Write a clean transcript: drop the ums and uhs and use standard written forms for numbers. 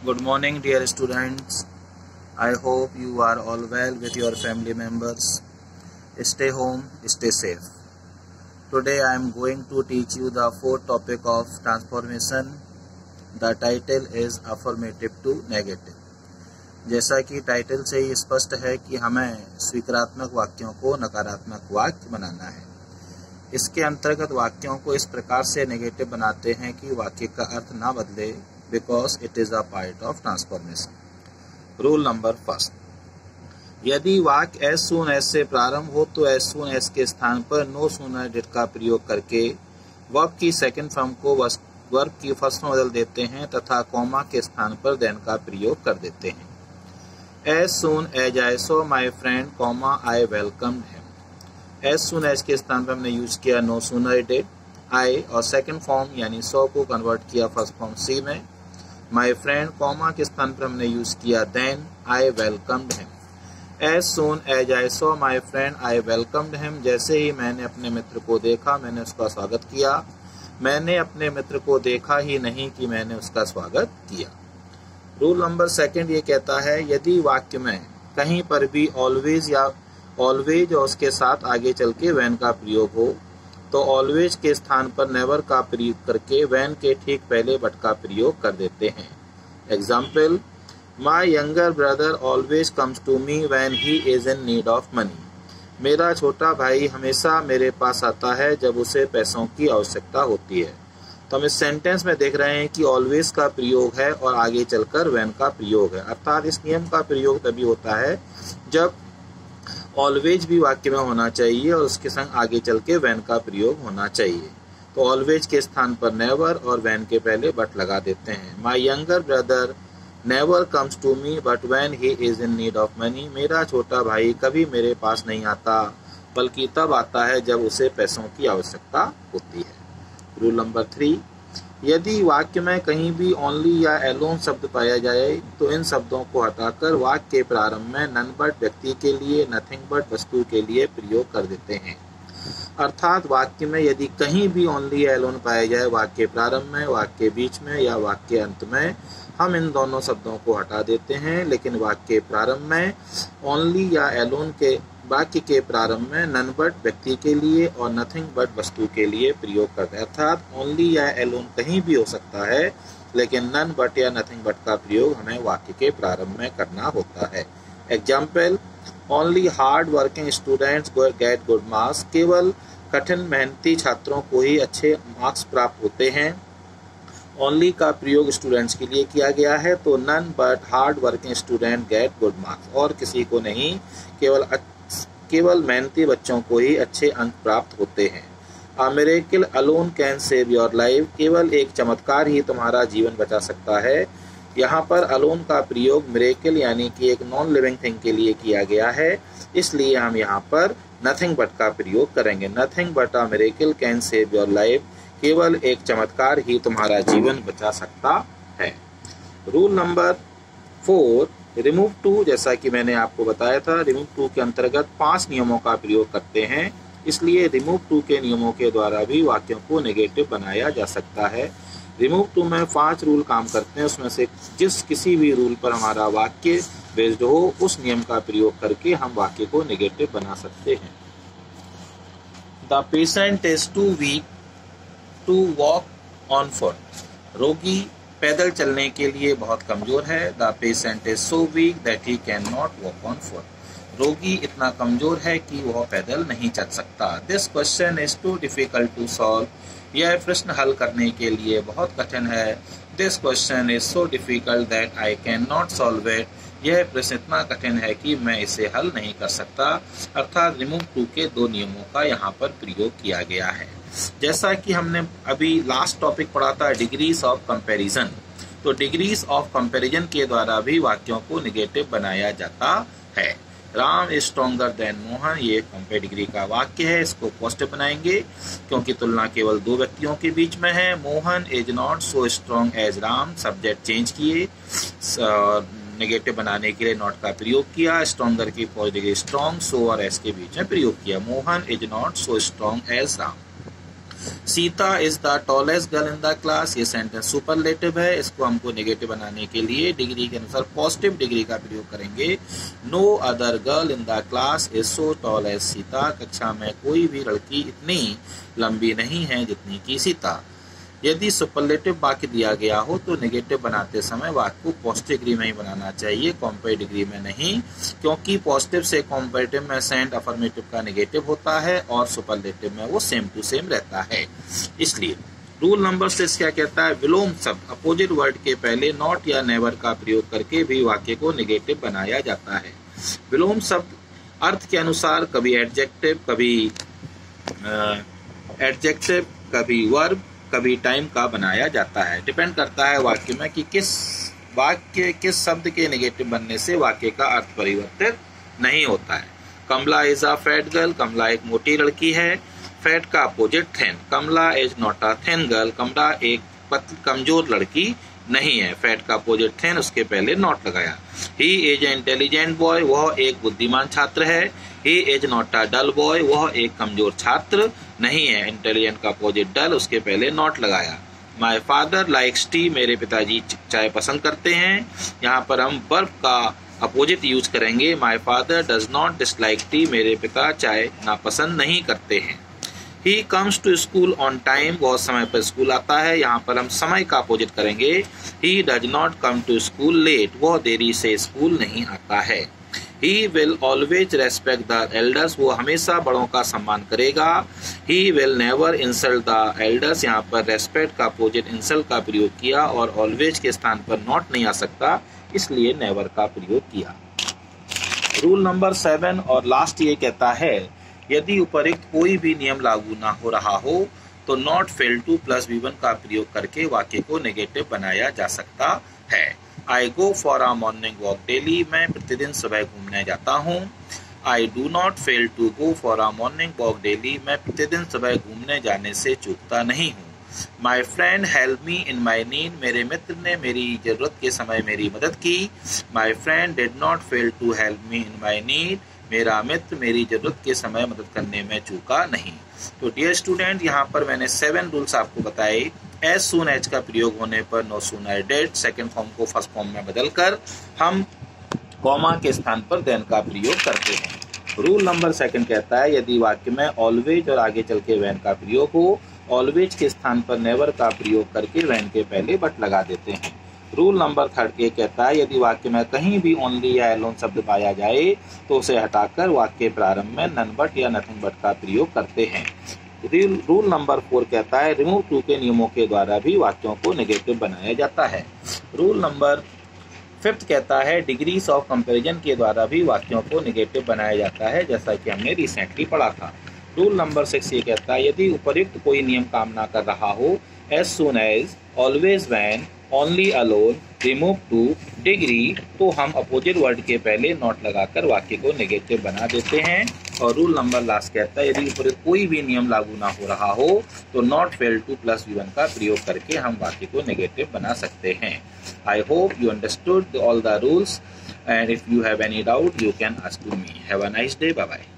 Good morning, dear students. I hope you are all well with your family members. Stay home, stay safe. Today I am going to teach you the fourth topic of transformation. The title is affirmative to negative. जैसा कि title से ही स्पष्ट है कि हमें स्वीकारात्मक वाक्यों को नकारात्मक वाक्य बनाना है। इसके अंतर्गत वाक्यों को इस प्रकार से नेगेटिव बनाते हैं कि वाक्य का अर्थ ना बदले, because it is a part of transformation. Rule number first, यदि वाक्य एज सून एज से प्रारंभ हो तो एज सून एज के स्थान पर नो सूनर डिड का प्रयोग करके वर्ब की सेकंड फॉर्म को वर्ब की फर्स्ट फॉर्म बदल देते हैं तथा कॉमा के स्थान पर देन का प्रयोग कर देते हैं। As soon as I saw my friend comma I welcomed him. As soon as के स्थान पर हमने यूज किया नो सूनर डिड आई और सेकंड फॉर्म यानी सॉ को कन्वर्ट किया फर्स्ट फॉर्म सी में। माई फ्रेंड कॉमा के स्थान पर हमने यूज किया then I welcomed him. As soon as I saw my friend I welcomed him. जैसे ही मैंने अपने मित्र को देखा मैंने उसका स्वागत किया। मैंने अपने मित्र को देखा ही नहीं कि मैंने उसका स्वागत किया। रूल नंबर सेकंड ये कहता है, यदि वाक्य में कहीं पर भी ऑलवेज या ऑलवेज और उसके साथ आगे चल के वैन का प्रयोग हो तो ऑलवेज के स्थान पर नेवर का प्रयोग करके वैन के ठीक पहले बट का प्रयोग कर देते हैं। Example, my younger brother always comes to me when he is in need of money. मेरा छोटा भाई हमेशा मेरे पास आता है जब उसे पैसों की आवश्यकता होती है। तो हम इस सेंटेंस में देख रहे हैं कि ऑलवेज का प्रयोग है और आगे चलकर व्हेन का प्रयोग है, अर्थात इस नियम का प्रयोग तभी होता है जब ऑलवेज भी वाक्य में होना चाहिए और उसके संग आगे चल के व्हेन का प्रयोग होना चाहिए। तो ऑलवेज के स्थान पर नेवर और व्हेन के पहले बट लगा देते हैं। My younger brother never comes to me but when he is in need of money. मेरा छोटा भाई कभी मेरे पास नहीं आता बल्कि तब आता है जब उसे पैसों की आवश्यकता होती है। रूल नंबर 3, यदि वाक्य में कहीं भी ओनली या एलोन शब्द पाया जाए तो इन शब्दों को हटाकर वाक्य के प्रारंभ में नन बट व्यक्ति के लिए, नथिंग बट वस्तु के लिए प्रयोग कर देते हैं। अर्थात वाक्य में यदि कहीं भी ओनली या एलोन पाया जाए वाक्य के प्रारंभ में, वाक्य के बीच में या वाक्य के अंत में, हम इन दोनों शब्दों को हटा देते हैं, लेकिन वाक्य के प्रारंभ में ओनली या एलोन के वाक्य के प्रारंभ में नन बट व्यक्ति के लिए और नथिंग बट वस्तु के लिए प्रयोग करते हैं। अर्थात ओनली या एलोन कहीं भी हो सकता है, लेकिन नन बट या नथिंग बट का प्रयोग हमें वाक्य के प्रारंभ में करना होता है। Example, only hard working students gate good marks. केवल कठिन मेहनती छात्रों को ही अच्छे मार्क्स प्राप्त होते हैं। ओनली का प्रयोग स्टूडेंट्स के लिए किया गया है, तो none but hard working student get good marks. और किसी को नहीं, केवल मेहनती बच्चों को ही अच्छे अंक प्राप्त होते हैं। A miracle alone can save your life. केवल एक चमत्कार ही तुम्हारा जीवन बचा सकता है। यहाँ पर अलोन का प्रयोग मिरेकल यानी कि एक नॉन लिविंग थिंग के लिए किया गया है, इसलिए हम यहाँ पर नथिंग बट का प्रयोग करेंगे। Nothing but a miracle can save your life. केवल एक चमत्कार ही तुम्हारा जीवन बचा सकता है। Rule number 4, remove to. जैसा कि मैंने आपको बताया था, रिमूव टू के अंतर्गत 5 नियमों का प्रयोग करते हैं, इसलिए रिमूव टू के नियमों के द्वारा भी वाक्यों को नेगेटिव बनाया जा सकता है। रिमूव टू में 5 रूल काम करते हैं, उसमें से किसी भी रूल पर हमारा वाक्य बेस्ड हो उस नियम का प्रयोग करके हम वाक्य को नेगेटिव बना सकते हैं। The patient is too weak to walk on foot. रोगी पैदल चलने के लिए बहुत कमजोर है। The patient is so weak that he can not walk on foot. रोगी इतना कमजोर है कि वह पैदल नहीं चल सकता। This question is too difficult to solve. यह प्रश्न हल करने के लिए बहुत कठिन है। This question is so difficult that I can not solve it. यह प्रश्न इतना कठिन है कि मैं इसे हल नहीं कर सकता। अर्थात रिमूव टू के 2 नियमों का यहाँ पर प्रयोग किया गया है। जैसा कि हमने अभी लास्ट टॉपिक पढ़ा था डिग्रीज ऑफ कंपैरिजन, तो डिग्रीज ऑफ कंपैरिजन के द्वारा भी वाक्यों को नेगेटिव बनाया जाता है। Ram is stronger than Mohan, ये कंपेयर डिग्री का वाक्य है, इसको पॉजिटिव बनाएंगे क्योंकि तुलना केवल 2 व्यक्तियों के बीच में है। Mohan is not so strong as Ram, subject change किए, नेगेटिव बनाने के लिए नॉट का प्रयोग किया। स्ट्रॉन्गर की पॉजिटिव डिग्री स्ट्रॉन्ग, सो और एस के बीच में प्रयोग किया। Mohan is not so strong as Ram. Sita is the tallest girl in the class, ये सेंटेंस सुपरलेटिव है। इसको हमको नेगेटिव बनाने के लिए डिग्री के अनुसार पॉजिटिव डिग्री का प्रयोग करेंगे। No other girl in the class is so tall as Sita, कक्षा में कोई भी लड़की इतनी लंबी नहीं है जितनी की सीता। यदि सुपरलेटिव वाक्य दिया गया हो तो नेगेटिव बनाते समय वाक्य को पॉजिटिव डिग्री में ही बनाना चाहिए, कॉम्पैरेटिव डिग्री में नहीं, क्योंकि पॉजिटिव से कॉम्पैरेटिव में सेंट अफर्मेटिव का नेगेटिव होता है और सुपरलेटिव में वो सेम टू सेम रहता है। इसलिए रूल नंबर 6 क्या कहता है, विलोम शब्द अपोजिट वर्ड के पहले नॉट या नेवर का प्रयोग करके भी वाक्य को नेगेटिव बनाया जाता है। विलोम शब्द अर्थ के अनुसार कभी एडजेक्टिव, कभी वर्ब, कभी टाइम का बनाया जाता है। डिपेंड करता है वाक्य में कि किस शब्द के नेगेटिव बनने से वाक्य का अर्थ परिवर्तित नहीं होता है। Kamala is a fat girl, Kamala एक मोटी लड़की है। फैट का opposite thin, Kamala is not a thin girl, Kamala एक कमजोर लड़की नहीं है। फैट का अपोजिट थिन, उसके पहले नॉट लगाया। He is a intelligent boy, वह एक बुद्धिमान छात्र है। He is not a dull boy, वह एक कमजोर छात्र नहीं है। इंटेलिजेंट का अपोजिट डल, उसके पहले नॉट लगाया। माई फादर लाइक्स टी, मेरे पिताजी चाय पसंद करते हैं। यहाँ पर हम वर्ब का अपोजिट यूज करेंगे। My father does not dislike tea, मेरे पिता चाय नापसंद नहीं करते हैं। He comes to school on time, बहुत समय पर स्कूल आता है। यहाँ पर हम समय का अपोजिट करेंगे। He does not come to school late, वह देरी से स्कूल नहीं आता है। He will always respect the elders, वो हमेशा बड़ों का सम्मान करेगा। He will never insult the elders, यहाँ पर रेस्पेक्ट का अपोजिट इंसल्ट का प्रयोग किया और ऑलवेज के स्थान पर नॉट नहीं आ सकता, इसलिए नेवर का प्रयोग किया। रूल नंबर 7 और लास्ट ये कहता है, यदि उपरोक्त कोई भी नियम लागू ना हो रहा हो तो not fail two plus V1 का प्रयोग करके वाक्य को नेगेटिव बनाया जा सकता है। I go for a morning walk daily, मैं प्रतिदिन सुबह घूमने जाता हूँ। I do not fail to go for a morning walk daily, मैं प्रतिदिन सुबह घूमने जाने से चूकता नहीं हूँ। My friend help me in my need, मेरे मित्र ने मेरी जरूरत के समय मेरी मदद की। My friend did not fail to help me in my need, मेरा मित्र मेरी जरूरत के समय मदद करने में चूका नहीं। तो डियर स्टूडेंट, यहाँ पर मैंने 7 रूल्स आपको बताए। एज सून एज का प्रयोग होने पर no sooner dead, second form को फर्स्ट फॉर्म में बदलकर हम कॉमा के स्थान पर देन का प्रयोग करते हैं। रूल नंबर 2 कहता है, यदि वाक्य में ऑलवेज और आगे चल के वैन का प्रयोग हो, ऑलवेज के स्थान पर नेवर का प्रयोग करके वैन के पहले बट लगा देते हैं। रूल नंबर 3 कहता है, यदि वाक्य में कहीं भी ओनली या एलोन शब्द पाया जाए तो उसे हटाकर वाक्य प्रारंभ में नन बट या नथिंग बट का प्रयोग करते हैं। रूल नंबर 4 कहता है, रिमूव टू के नियमों के द्वारा भी वाक्यों को नेगेटिव बनाया जाता है। रूल नंबर 5 कहता है, डिग्रीज ऑफ कंपैरिजन के द्वारा भी वाक्यों को नेगेटिव बनाया जाता है, जैसा कि हमने रिसेंटली पढ़ा था। रूल नंबर 6 ये कहता है, यदि उपर्युक्त कोई नियम काम ना कर रहा हो, as soon as, always when, only alone, remove too, degree, तो हम अपोजिट वर्ड के पहले नॉट लगाकर वाक्य को नेगेटिव बना देते हैं। और रूल नंबर लास्ट कहता है, यदि ऊपर कोई भी नियम लागू ना हो रहा हो तो not fail two plus V1 का प्रयोग करके हम वाक्य को नेगेटिव बना सकते हैं। I hope you understood all the rules, and if you have any doubt you can ask to me. Have a nice day. Bye bye.